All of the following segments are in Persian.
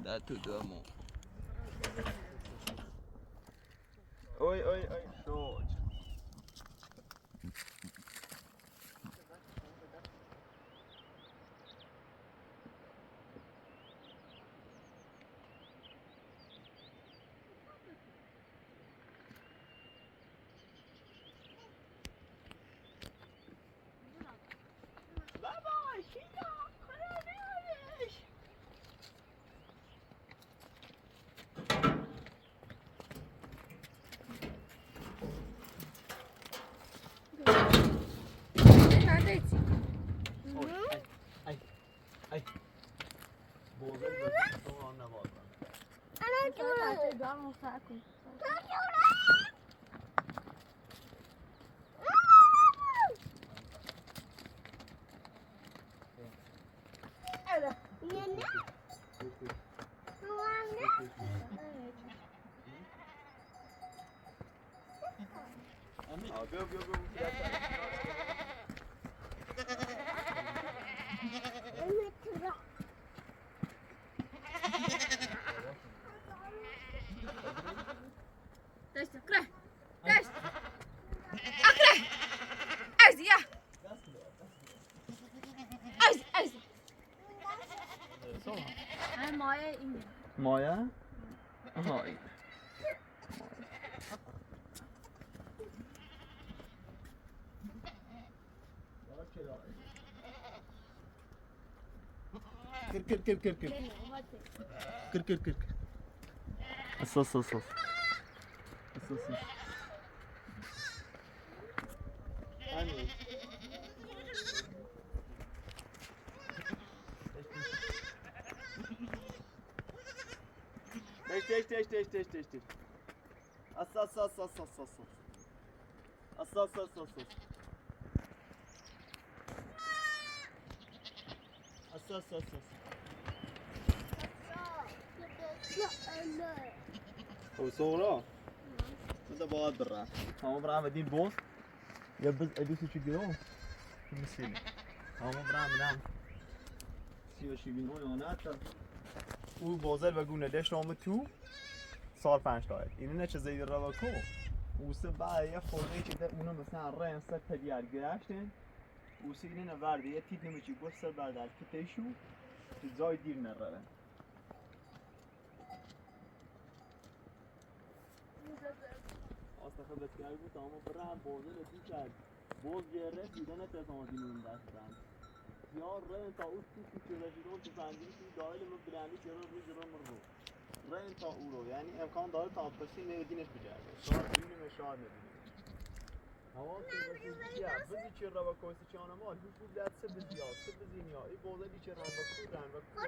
Đã thử đưa một. Ôi ôi ôi. Rồi. Neredesin? Ay. Bozul to ona bozul. Ana çocuk. Ben o sakin. Go go go. Dajcie, kraj. Dajcie. A kraj. Ajzi, ja. Ajzi. Ay maya inge. Moja? Aha. Kır. Asas. Hani. Değiş. Asas. Och så då? Det var bra. Tamam bra med din båt. Jag du tycker då? Mislim. Tamam bra med den. 29 یانت او بازل و گونه دشت آمد تو سال 5 داید اینه نه چه زیده رو کو اوسه با یه خورده که ده اونو مثلا رن سر پدیار گرشتن اوسه اینه نه ورده یه تید نمیچی گوش سر بردار که تیشو تو زای دیر نرارن آسته بسیاری بود اما برم بازل دی کرد باز گره دیده نه تسامدین اون دست برم یا رن تا اوش تو رسیدون تو زنجیری توی دایل من بلندی جرا رو رن تا او رو یعنی امکان داره تا پسی نمیدینش بجرده شاید ببینیم شاید نبینیم هوا که بسید بیا بزی چه رو با کوسی چه آنما هیچ بود دست سه بزیاد سه بزینیا ای بازدی چه رن و کو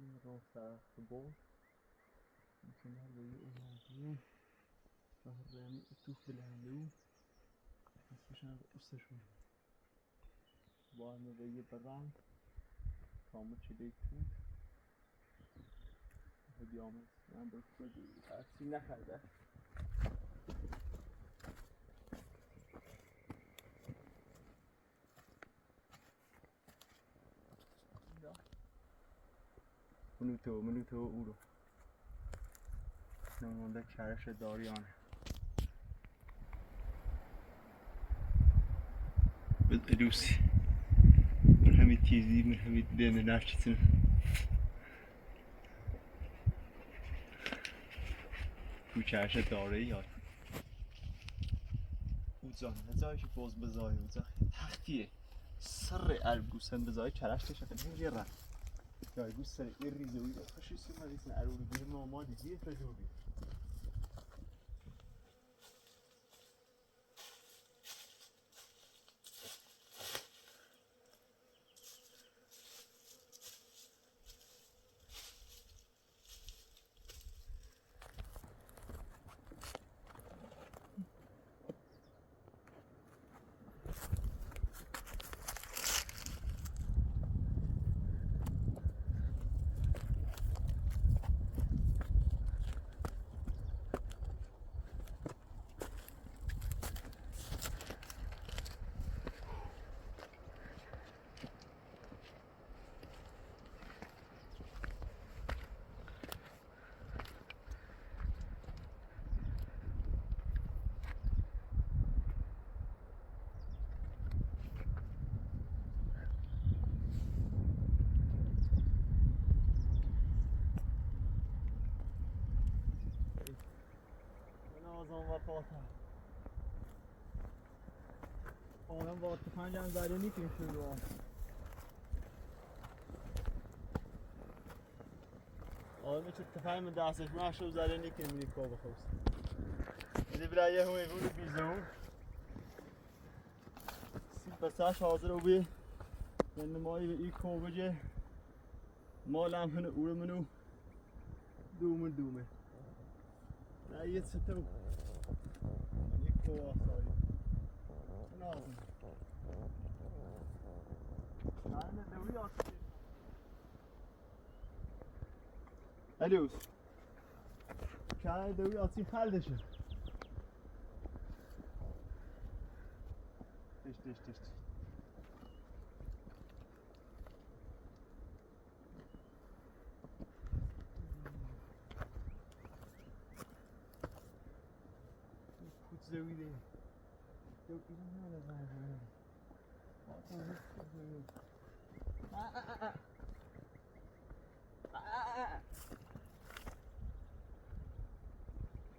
این رو سرخت بود میتونه روی اومدیم بهرمی توف بلندو اسمشون دوستشون با همه روی برند کامل چلی کود هدی آمد من به خودی هرچی نخرده منو تو او رو نمونده کرش داریانه بده دوسی من همین تیزی من همین دنه نفچتن تو کرش داره یاد اوزان نزایش باز بزای اوزان تختیه سر الگوسن بزای کرش تشکل نمیگه رفت جای گوست سر این ریزوی خوشی سی مریسن ارور بیرم آمادی دیه تجربی نازم وقاتا آنم وقت پنجم زده نیکیم شروع آنم چه تفاهم دستش ماشو زده نیکیم نیکو بخوست ایده برای یه همه بود بیزون سیب بساش حاضر رو بی من مایی به ای کو بجه مالم هنو اول منو دومه نه یه ستو نیکو آسایی نازم نه دوی آسایی الوز كان دوي أطي خالدش تش كوت زوي ده دو إيران هذا زاهر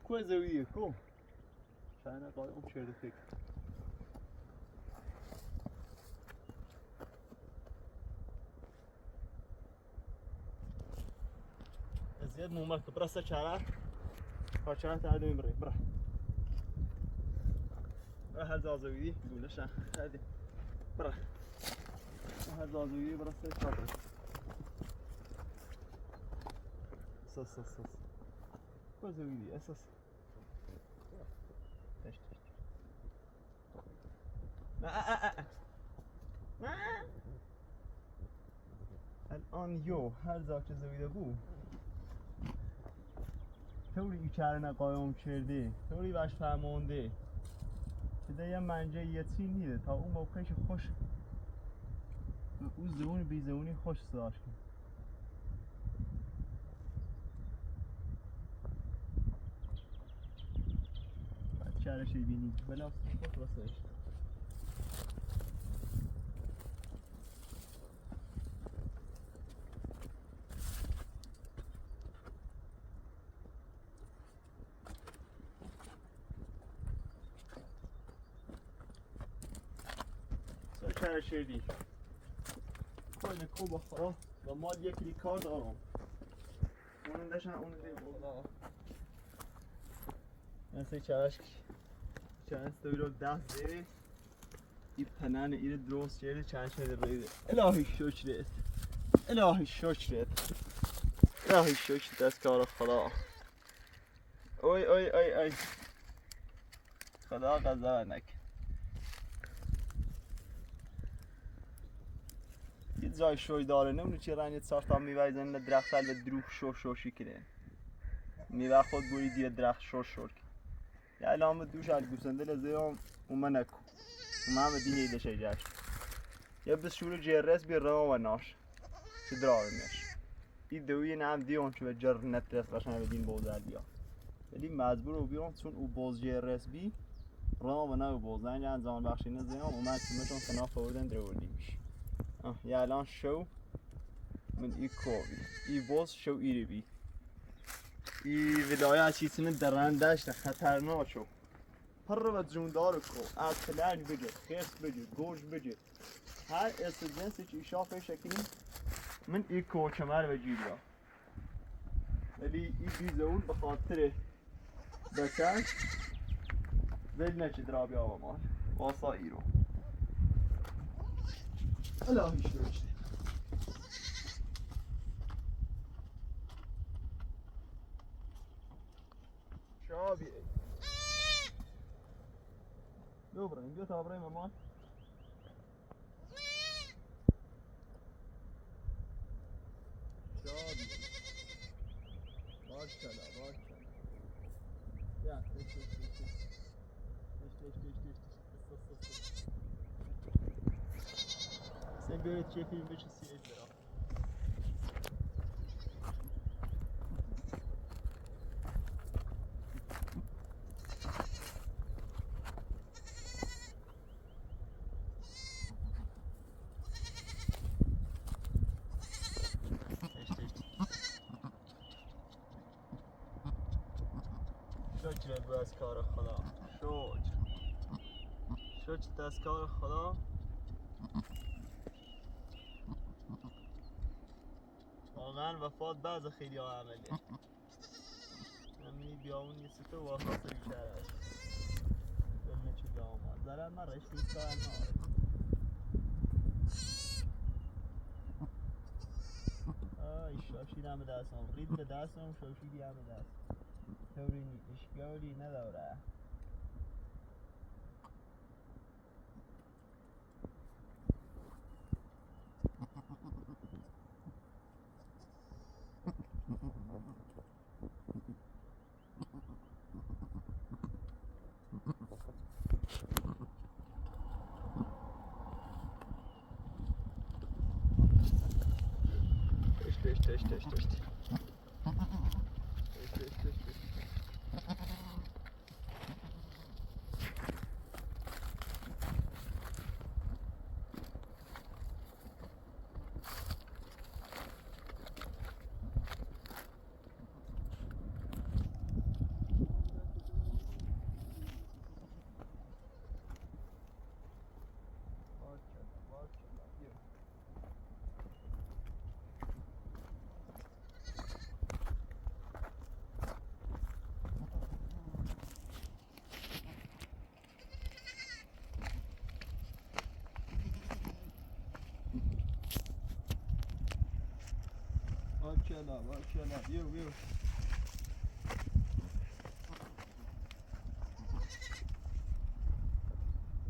كوي زوي كو شاينا قايم شير فيك زياد مو مركب براسه شارع فشارع تعالوا يمري برا هل زازوي يقولش هذه برا هل زازوي براسه شارع اساس زوي اساس تشت الان یو هر زاک زویده بو طوری کرنه قایم کرده طوری باش فرمانده که یه منجه یتی نیره تا اون موقعش خوش اون زون بی زونی خوش داشت شهرش بینی بلا خوش واسه شدی خیلی خوب بخورا و مال یکی کار دارم اون داشتن اون دیگه مثل چرش دوی رو دست زیره این پنن این درست شده چند شده بریده الهی شکرت راهی شوش دست کار خدا. اوی خدا قضا نک. یه جای شوی داره نمیدونی چه رنگت ساختم میوایزن درخت به دروغ شوشی کنه. میوه خود بوری دیگه درخت شور یه علامه دوش از گوسنده لزیام اومه نکو. اومه همه دینه ایده شی جاش. یه بس شور جرس بی رام و ناش. چه درارمش. این دویی نام دیون چه به جر نترس قشنگ بدین بوزه دیا. ولی مجبور رو بیام چون او باز جرس بی رام و نه باز نه انجام بخشی نزیام اومد چون سنا فوردن درولی میشه. یه الان شو من ای کوبی ای باز شو ایری بی. ای ودایه چیزی درندش خطرناکه. پر و جوندار کو از فلج بگه خیس بگه گوش بگه هر استجنسی که ایشافه شکلی من ای کو کمر و جیبیا ولی ای بیزون به خاطر بکن ول نچه درابی آوا مال واسا ای رو الهی شوشته شابی ای بیا بریم بیا تا بریم امان شابی باش یا sen böyle çekilmiş hissiyetler al. شکر به از کار خدا شکر از کار خدا واقعا وفات بعض خیلی ها عملیه همینی بیامون یه سفه و خاصه بیشتر هست بلنه چه بیامون زرن من رشت ایستا هم آی شاشی همه دست هم رید به دست هم شاشی همه دست توری اشکالی نداره Echt. Maşallah, yiyor.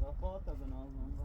Rafata ben aldım.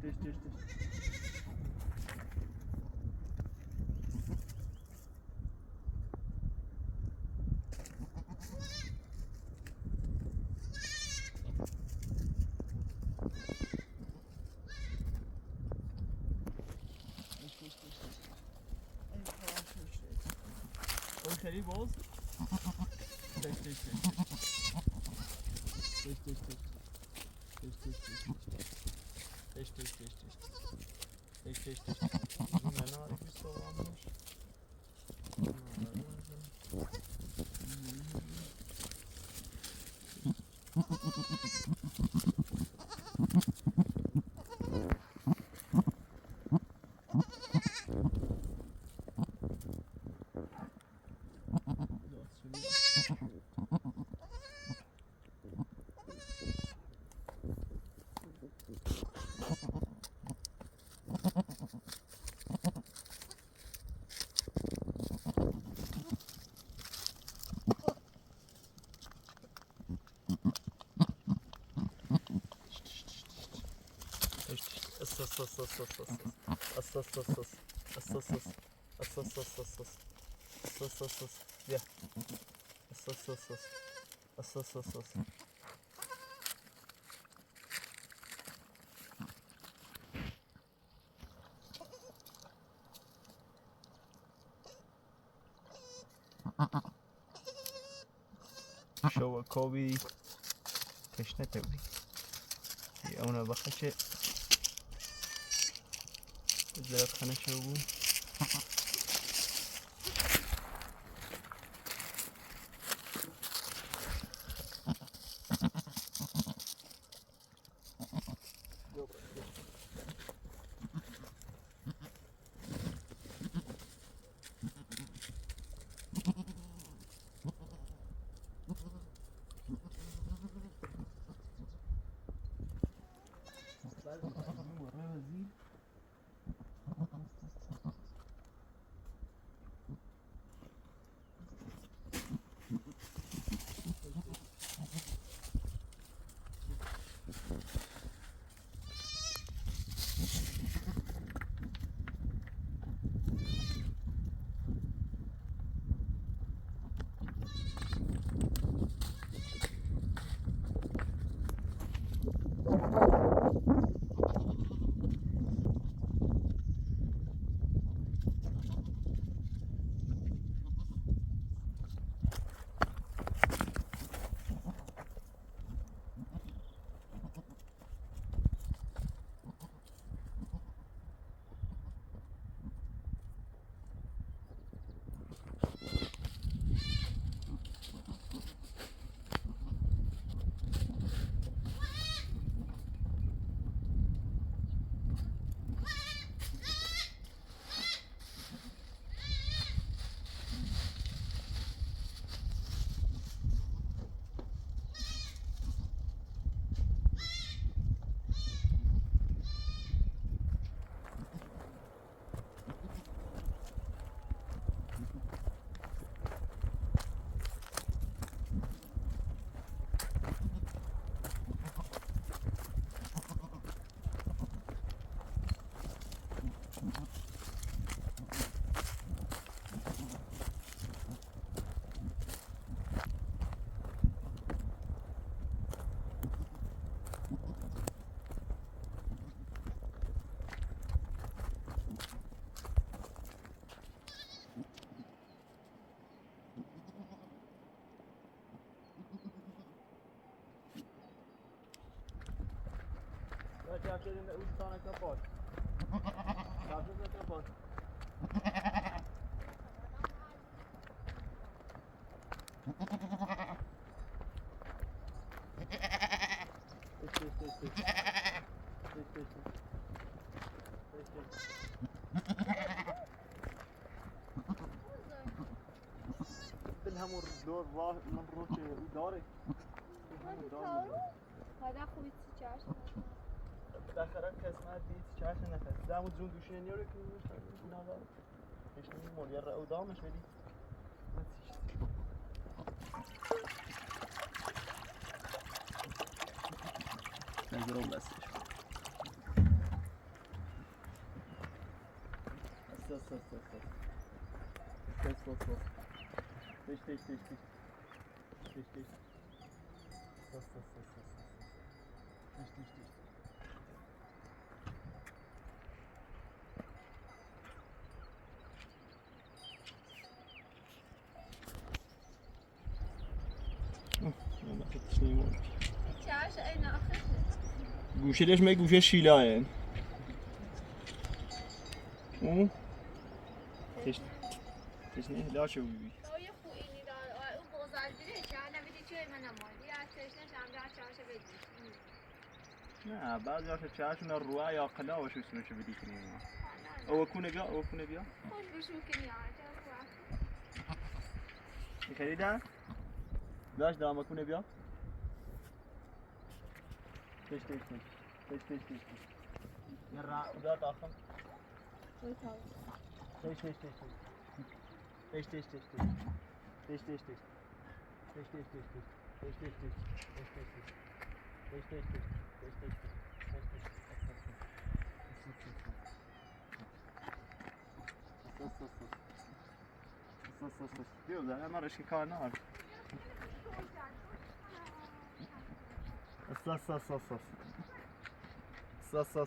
Dich. خیلی باز. Dich. شو كوبي تشنا توي أنا بخشة زرق خنا شو Capture in the Ustana kapot. Capture the kapot. بالهمور دور راه من روش وداري. هذا خوي تشاش. بالاخره قسمت دید چهارش نفس دامو جون دوشین یارو که میشه نادار ايش نمول يرا قدامش بدي نزرو بس ما كنتش نيمون چاش این آخر گوشه ليش ما گوشه شیلایه اون تشنه لا شو بی تو یه خو اینی دار اون بوزال دیره چه نمیدی چه من مالی از تشنه شام چاش بدی نه بعضی وقتا چهاشون روی یا قلا و شو اسمش بدی کنیم او کنه بیا خوش بشو کنی خریدن داش دام کنه بیا تش نرا دا تاخم Diyor da hemen ışık karnı var. Sus.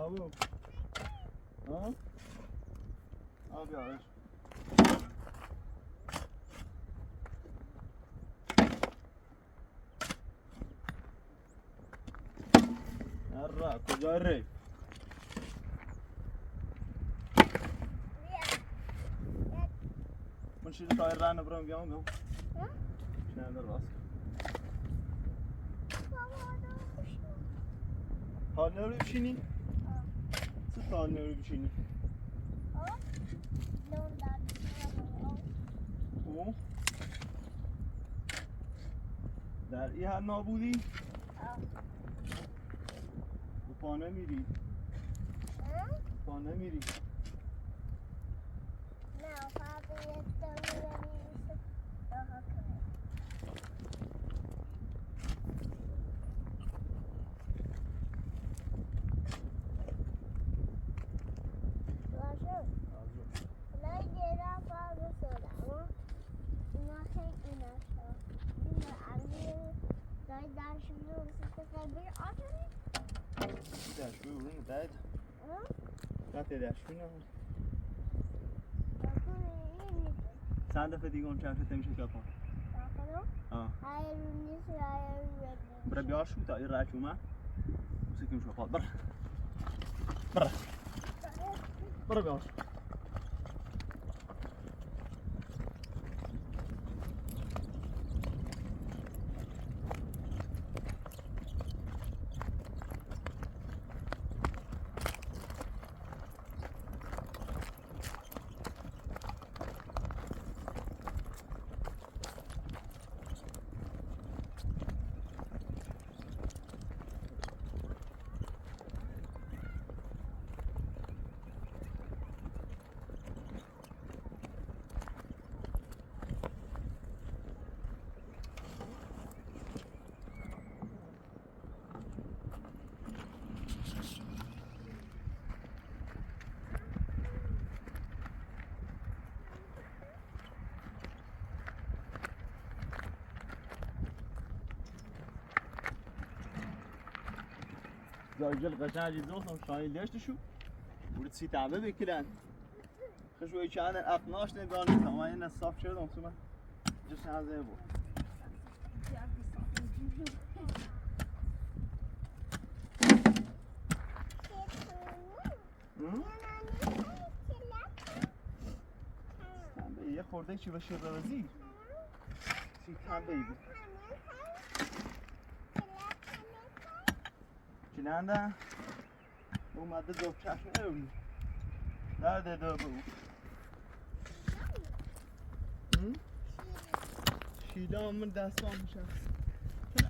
Abi. Ha? Abi araç. Arra, kujا ری؟ من شیل تایر راه نبرم بیام. نه در راست. حال نروی بشینی؟ چه حال نروی بشینی؟ او؟ در این حال نابودی؟ پا نمیری؟ پا نمیری؟ نه پا بیستم بعد لا تداشونه چند دفعه دیگه اون چرخه میشه کپا برا بیار شو تا این راه شما مسکیم شو خالد برا بیار زوجل قشنگ دوستم شاید داشته شو ورد سی تعبه بکلن خشوی چند اقناش نگاه نیست اما این صاف شده دوستم just as they were. یه خورده چی باشه روزی چی کم بیبی چی ننده اومده دو چشم اون درده دو بو شیدا من دستان میشم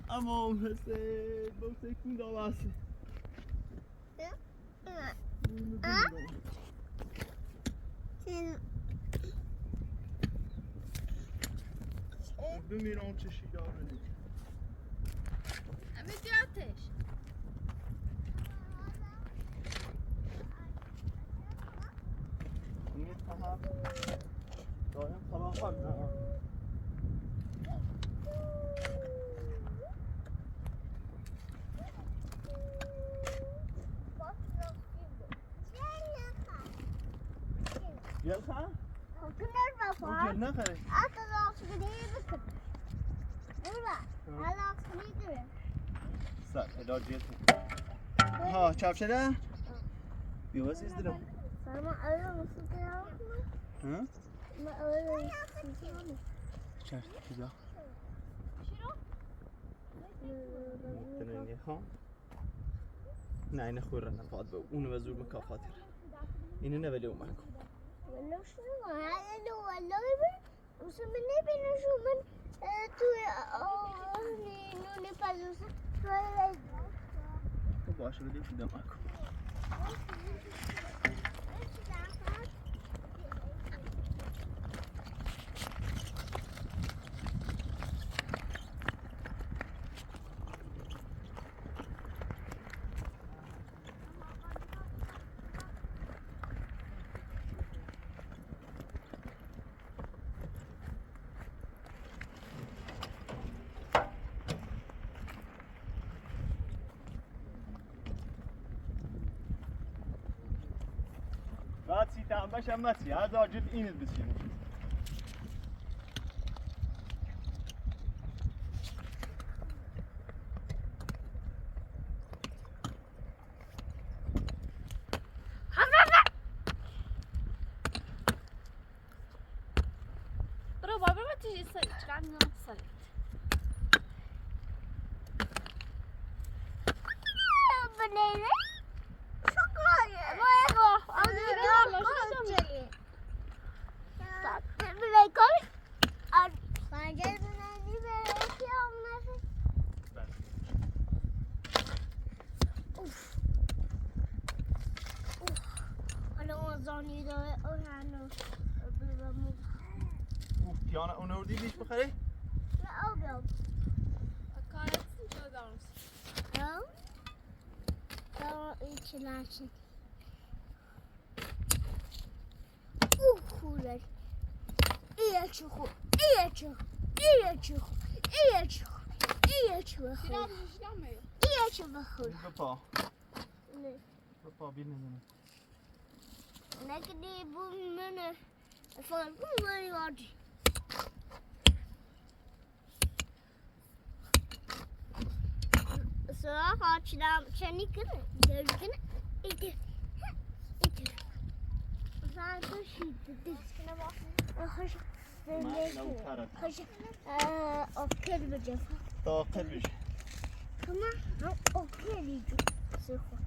اما مثل بوسه کون داواسه بمیرم چه شیدا بده امی دیاتش این فهم دایم فراخان نه Jelga? Hoe nagere? Sak, daar zit het. Ha, çap şede? Yuvas izdirim. Hı? Çar, güzel. تنين خام نه این خوره نفاد به اون وزور مکافاتی اینو نولی معكم والله شنو هذا والله وصل مني بين شو من تو نوني بازوس تو باشه بدیم شده معكم بعد سیتم باشم مسی هر آجد اینت بسینه برو بابا ما تيجي كان نوصل بنيني شكرا ما يغو انا بنيكل خرجت بنيني بنيكي عمري اوف انا وزاني داره اونو Tiana onordی بیش بخری؟ لا ابيض كانت جودانس ايش لاشن خولر ايش خو ايش ايش ايش ايش بخور ايش بخور بپا بپا بین نزنه نکدی بوم منه فال بوم وادی سواه açıdan çeni kırı derken iti iti zaten şiddet hoş hoş okey bacım داخل بیش tamam okey diyeceğim sıfır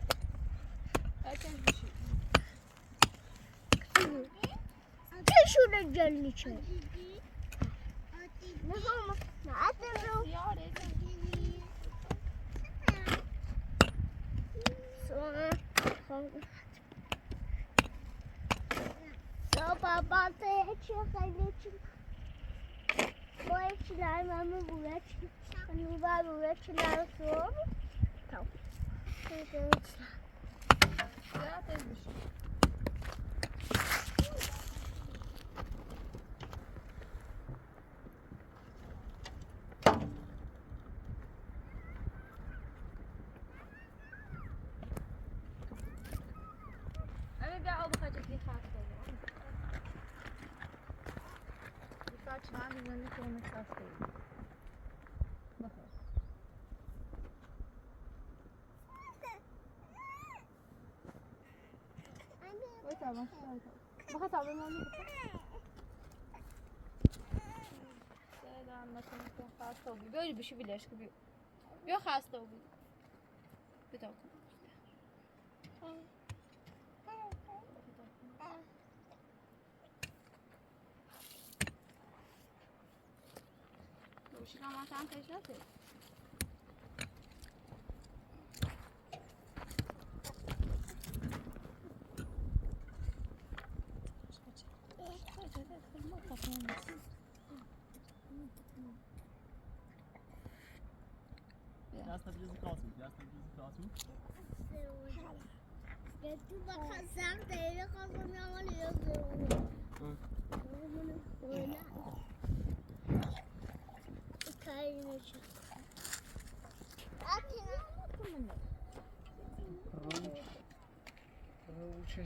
şurada gelin içeri ne olmaz ne atırım Baba geçiyor kardeşim. Bu eşler mama bu eşler. Hani var bu eşler sor. Tamam. انا قاعد بخرج لي خاطر من بیزنی که اونش هسته بخواه باید تابان بخواه تابان مامی سیدان مثلا که خسته بودی بیایی بشی بیلش که بیا خسته بودی بیا باشی که ما هم پیش نده Jasne, brzydzy kosmos, jasne, brzydzy kosmos. Ya tu bakasam teyze kazanıyor ama yazıyor. Oyna. Kayını çık. Atına. Rucze.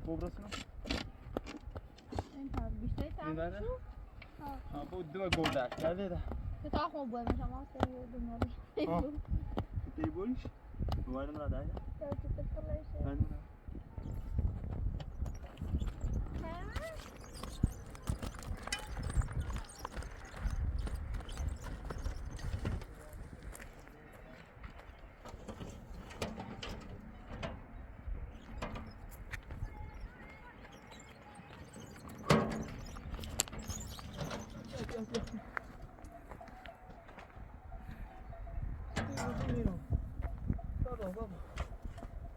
Pobrosno? این تا بیشتری این تا داره؟ ها بود دو گودش کرده ده. که تا خوب باید میشم آسته دنبالی تی بولیش؟ دوارم را داره؟ من نه.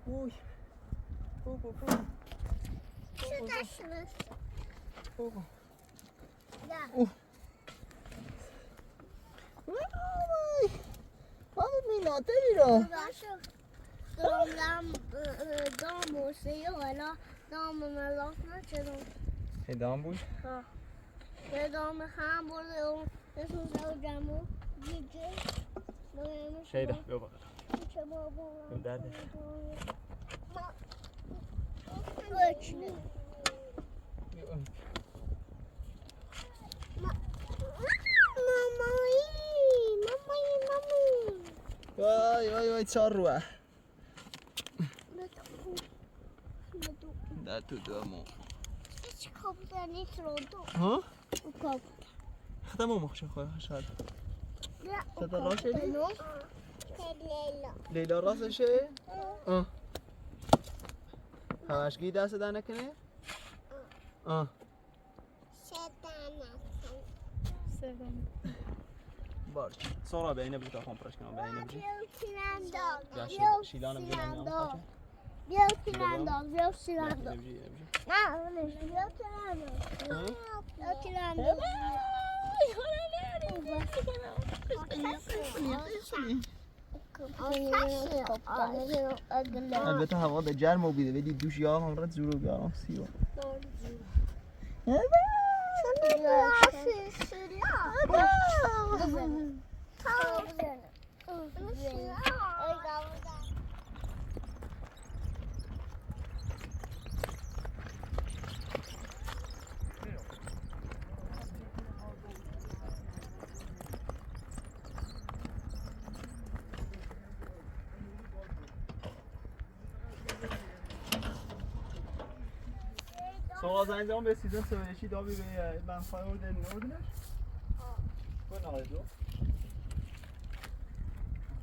Uy. Poco. Şuradasınız. Poco. Ya. Vamos minata bira. Burası dam olsaydı hala damına lafına çalın. Hey dambuş. Ha. Ve damı hem burada o nasıl savacağım o gece. Şeyde yok bak. Yok derdi. Ölçülü. Vay çarruğa. Där tog du amo. Hiç kapıda ne sordu? Ha? O kapıda. خدمه مخشن خواه شاید. Ya o Zaten rahat edin. Leyla. لیلا راستشه؟ آه. همشگی دست در نکنه؟ آه. باش. سارا به اینه بزرگ خون پرش کنم به اینه بزرگ. یا شیلانم بیارم. Bia tirando, bia tirando. Não, bia tirando. Bia tirando. البته هوا به گرم و بیده ولی دوش یا هم رد زورو بیارم سیو Så انجام رسیدن سویشی دابی به بنفای ارده نوردنش کن آقای دو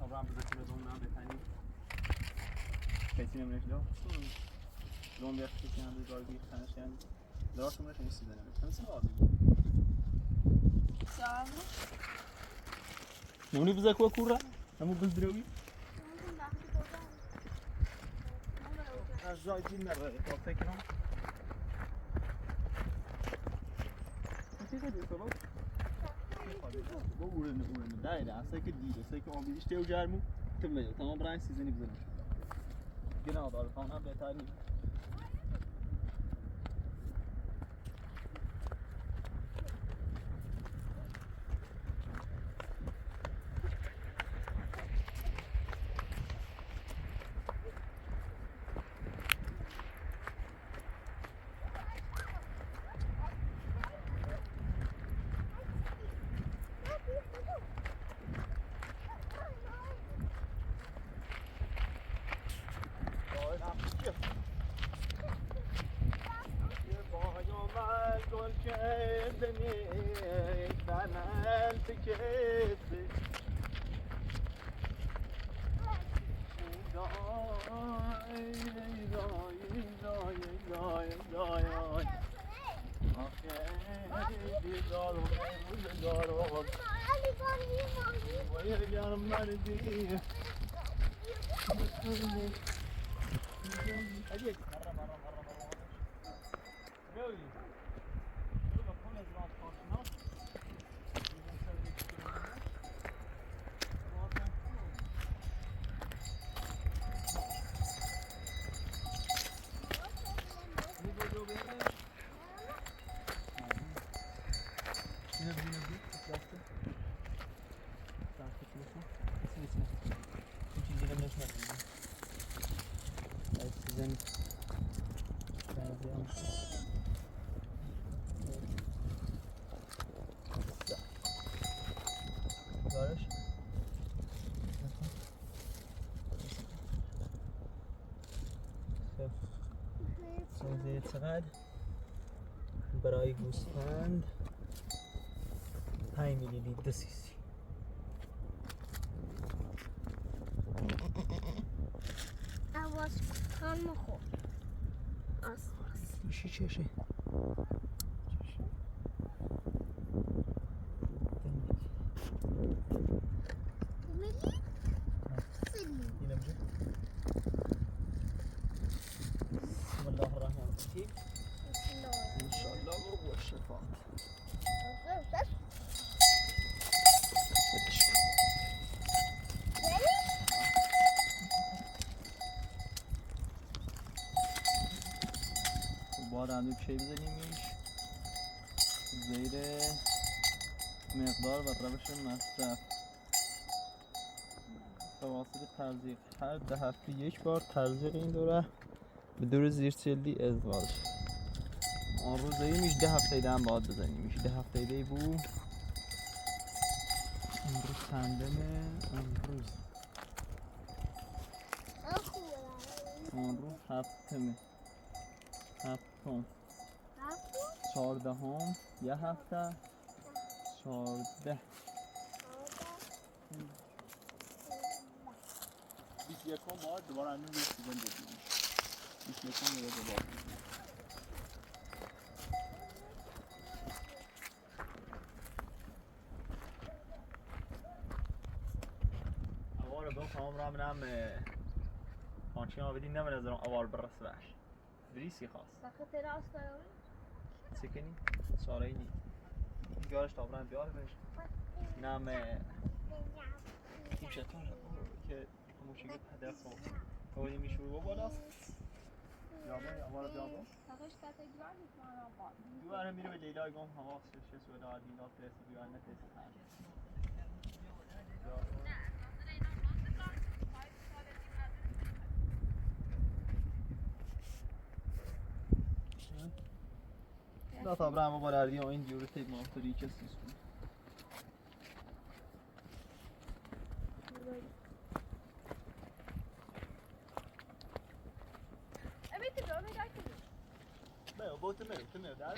خبرم بذاریم به دون بتنیم کسی نمیشه دو دون بیاد کسی هم بزار گیف تنش یعنی دارشون بشه رسیدن نمیشه آبی نمونی بزار که کور را همون بزدروی از جای جیم نره تا فکرم Bu ürünü değil aslında ki değil. Aslında ki on bir işte ucar mı? Tamam Brian sizin ibzini. Gene adı falan beter değil. کتری سوزه چقدر برای گوسفند 5 میلی لیتر سیسی آواز کن مخور میشی چشه بسم الله الرحمن الرحیم انشالله و شفاعت باید اندوک چی بزنیمش زیر مقدار و روش مصرف فواصل تزریق هر 10 هفته یک بار تزریق این دوره به دور زیر چلی ازواج آن روزایی میش 10 هفته ایده هم باید بزنیمش 10 هفته ایده بو امروز چندمه امروز هفتمه هفتم 14 یه هفته 14 21 باید دوباره اندون روی سیزن بدیم 21 یه دوباره اوار بهم تمام را منم آنچه ها بدین نمید از اوار برس بش بریسی خواست سخت راست دارم سکنی ساره اینی گارش تابران بیاره بش نم این چطور که موشی که هدف کن اولی میشور با بالاست جامعه اوار جامعه سخش کسی دیوار میتونم باد دیوار هم میره به لیلای گم حواس شش سوال آدینات ترسی دیوار نترسی Da avremo guardare io in giro te molto ricci Evet, devam ederken. Beh, ho botto me, dai.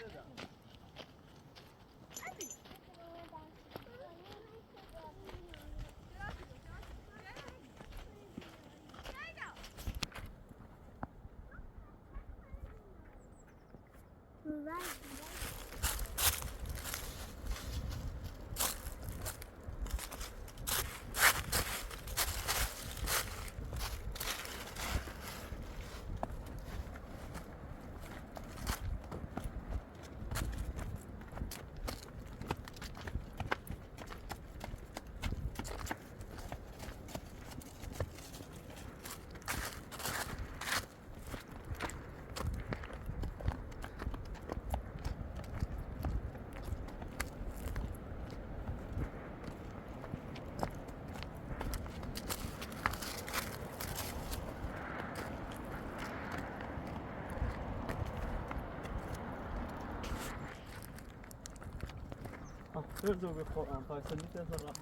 Hur vi på antagligen lite sådär.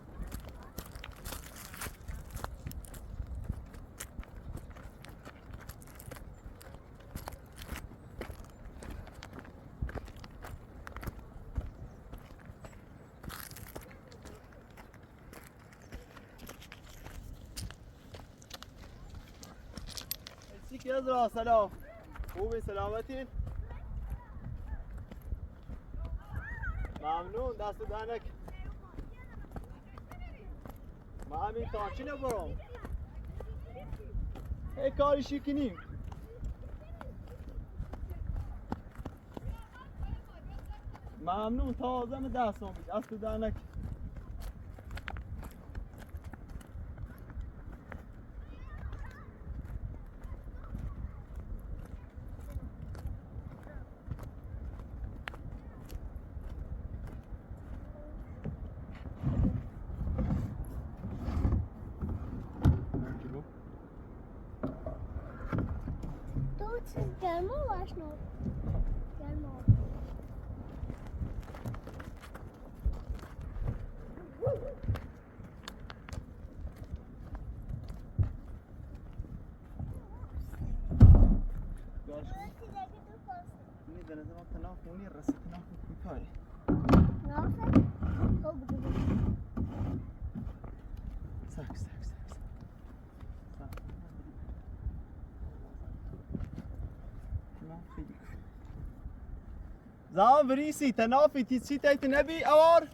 چیکی از راه سلام خوبی سلامتین ممنون دست دهنک ما همین تانچی نبرم ای کاری شکنیم ممنون تازه دست آمید دست دهنک Gelme var nog. Gelme. میدونه زمان تناخونی رسید تناخون کوتاهی Nasıl? O bu kadar. ساک زمان بریسی تنافی تیچی تایت نبی اوار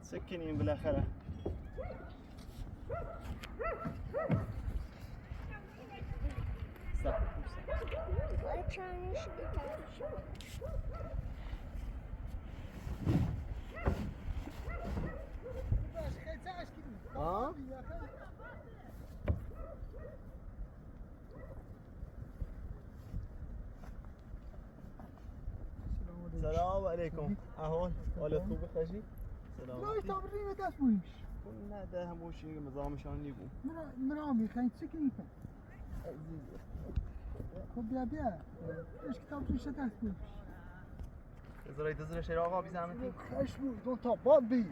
سكنين بالاخره صح ها السلام عليكم اهون ولا خوب خشي سلام لا تابرين داس بويمش كنا ده همو شيء مزامشان يبو من عمي خاين تسكني خب بیا ايش كتاب توش داس بويمش ازرای دزر شراغا بی زحمتی خشمو دو تا باد بی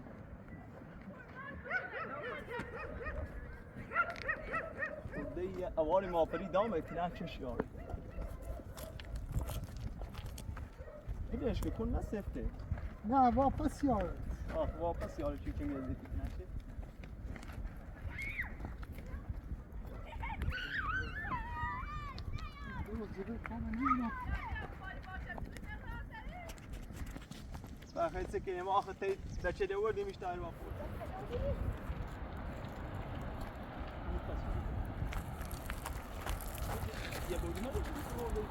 دی اواری ماپری دامه کنه چش یاری اینش که کن نسفته نه واپس یارت واپس یاری چی که میزدی کنه چه خیلی سکنه ما آخر تایی بچه دوردی میشتر با خود یه بودی ما بودی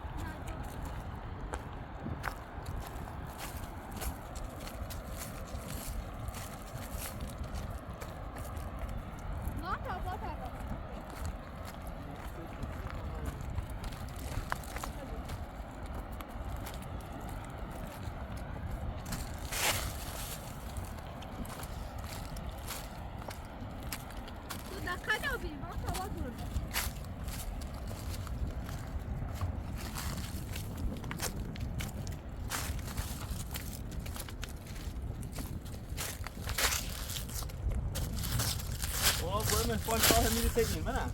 من فاش راه میره تگین منم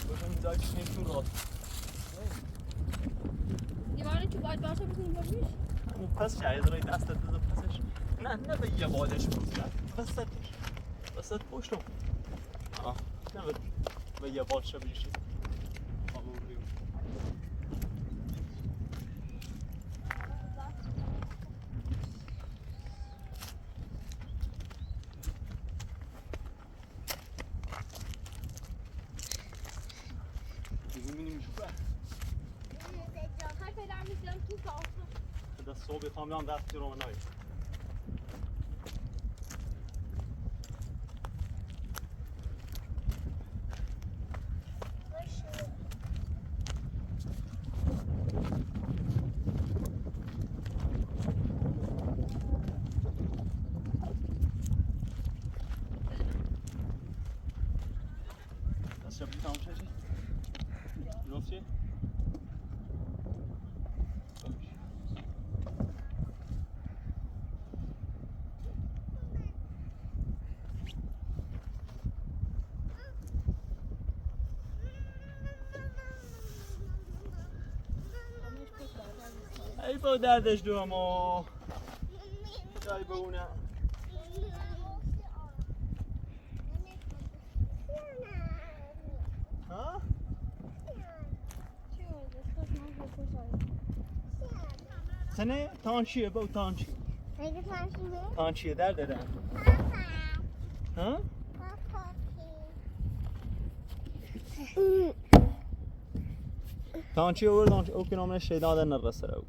باشم جای کشیم تو راه دیوانه که باید باشه بکنیم ببینیش اون پس شاید رای دستت بزن پسش نه به یه بادش بزن وسط پشتم نه به یه بادش بجیشی صبح خاملان دست رو منای دست تمام شدی؟ درست چی؟ ای با دردش دومو جای بونه ها؟ سنه تان چیه با تان چی؟ تان چیه درد دادن ها؟ تان چیه وردان او که نامش شیدان در نرسه رو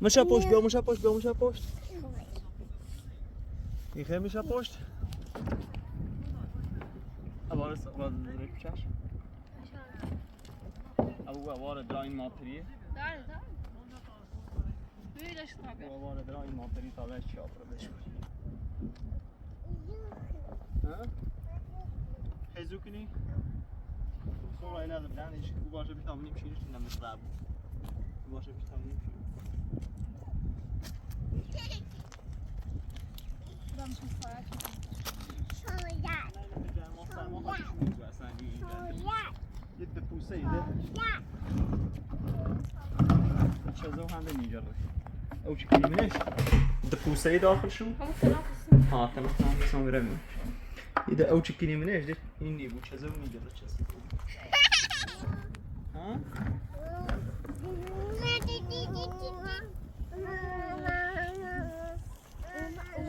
مشا پشت بیا مشا پشت بیا مشا پشت این خیلی مشا پشت اوار سوال دریک بچش اوار دراین ماتریه داره بیرش tabii. اوار دراین ماتری تا بهش چاپ رو بشوری ها؟ خیزو کنی؟ sonra en azından hiç bu başa bir tamam neymiş hiç dinlemiş abi. Bu başa bir tamam neymiş. Buradan çok sağa çıkıyor. يد بوسيدة شازو هذا نيجر أو شكل منش دبوسي داخل شو؟ ها تمام تمام سوي رمي إذا أو شكل منش ده إني بو شازو نيجر شاز ها؟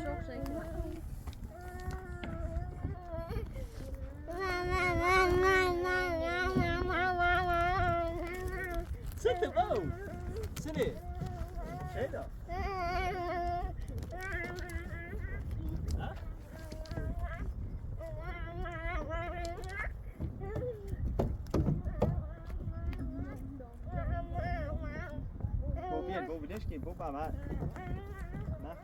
Çok zevkli. ستة باو سنة شيدا ها؟ بو بيان بو بديش كي بو بعمل نه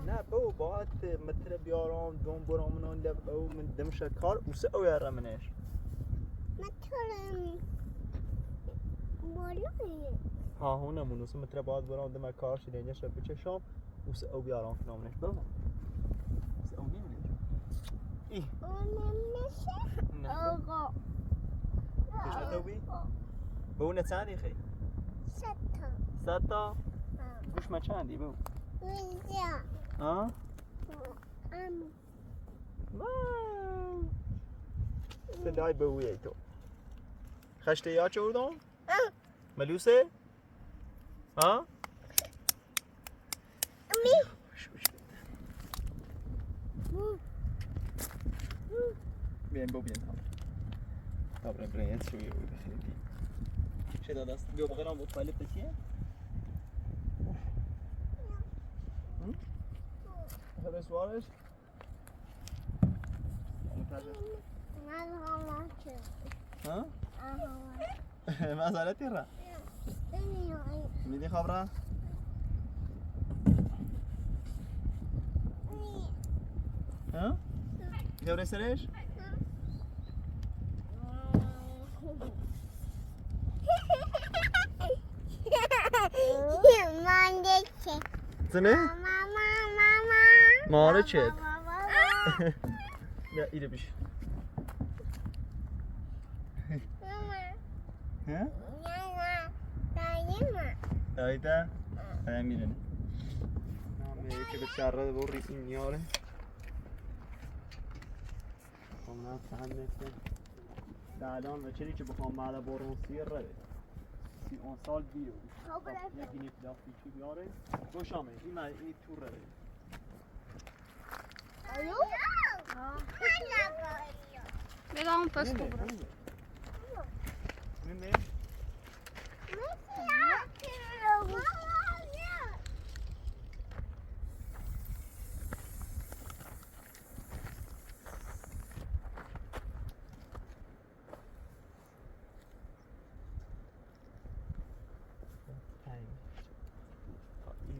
نه بو باید متر بیارم دون برامونان لب او من دمشه کار اوسه او یاره منش ها هونه من اوسه متر باید برام دم کار شده اینجا شب بچشم اوسه او بیارم کنامنش بو اوسه او نیمونش ای نه بو کشت تو بی؟ بو نه چندی خی؟ ستا گوش ما چندی بو؟ ها؟ صدای بویه تو خشته یا چوردم؟ ملوسه؟ ها؟ بیاین بو بیاین تا برای برایت شویه بود بخیردی چه دادست؟ بیا بغیرم بود پایلت بکیه؟ هذا سوارش؟ ها؟ مسئله را؟ میدی خبره؟ ها؟ جوری سرش؟ زنه؟ ماره چید؟ نه ایره بیش ها؟ دایده؟ دایم میرن که به چرده بوری این یاره خب چند متر الان و چلی که بخوام بعد بارون سیر رده 30 سال بیرو یکی نیت دافتی چی بیاره گوش آمه این تور رده الو بگم اون پس ببرم این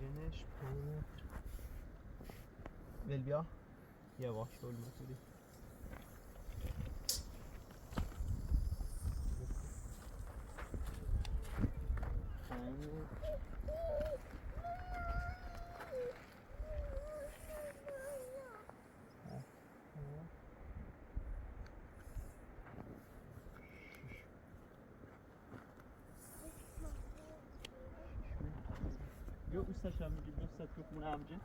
ایرنش 5 متر ول بیا یواش دول موتوری Yo ustaşam bir dostat yok mu amca?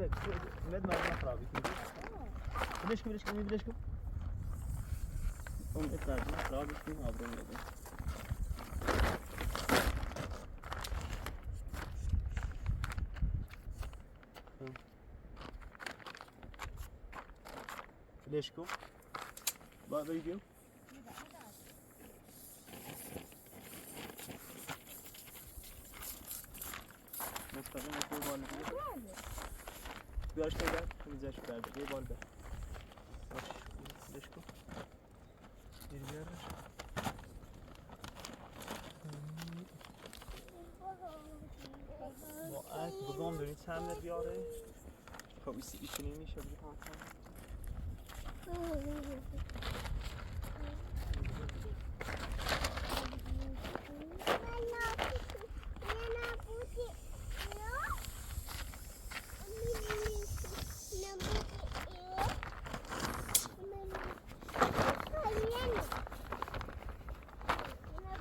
Evet. Med var ne krabi ki? Bileşko. Onun etrafında krabi ki abram dedi. Bileşko. Bak video. Mustafa ne koydu? Birazcık gel, güzel şu verdi. Bir bol ver. Leşko. Bir yer. Bu ay bugün dönüş hamle bir araya. Kapısı işini mi şöyle kanka?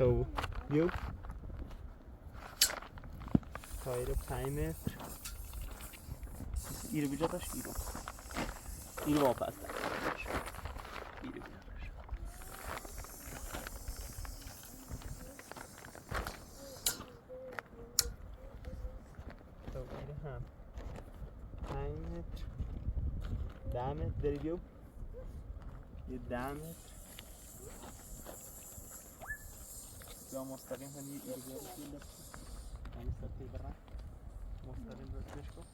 خب بیو تایر 5 متر ایرو بجاتش ایرو واپس ایرو بجاتش خب ایرو هم 5 متر 10 متر داری بیو یه 10 متر یا مستقیم کنی ایرو بیارش یعنی سطحی برن مستقیم برش کن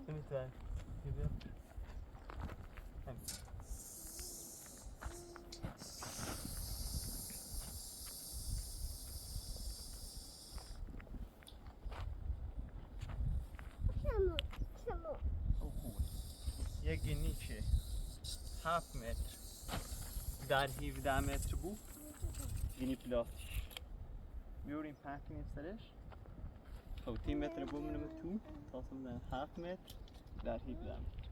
سمی توی بیار همین یک نیچه 7 متر در 17 متر بود گینی پلاستیک میوریم پنک کنیم سرش خب 10 متر بود منو تو تا سمدن 7 متر در 17 متر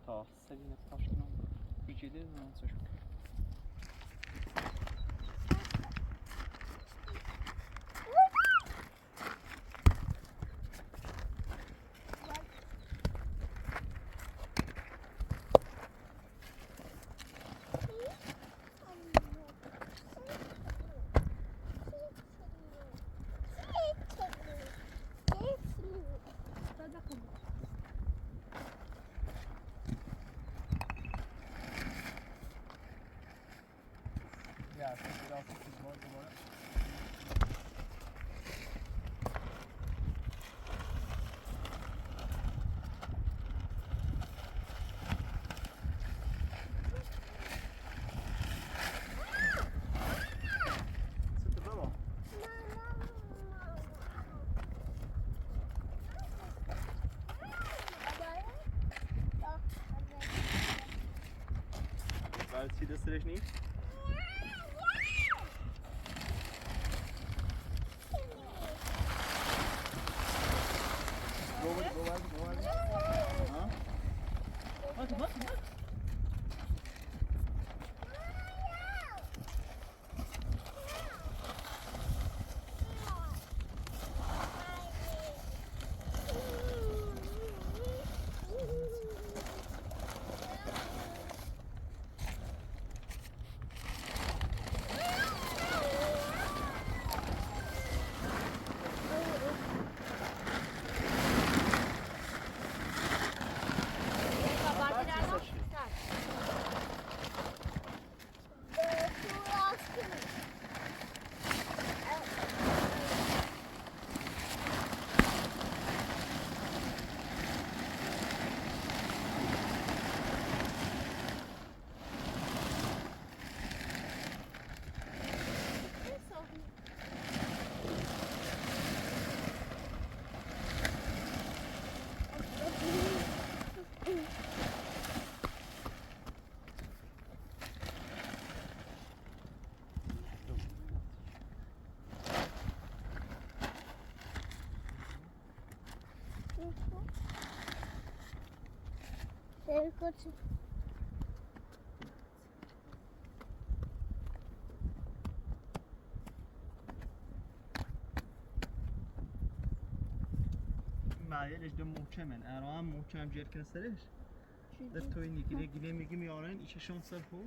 تا سبینه پاشنم بیجیده نانسوش چی دستش نیست؟ ها هات هات هات Helikopter. معیارش دو محکمن ارام محکم جر کسرش ده توی نگیره گیره میگیم یارن ایشه شانس هو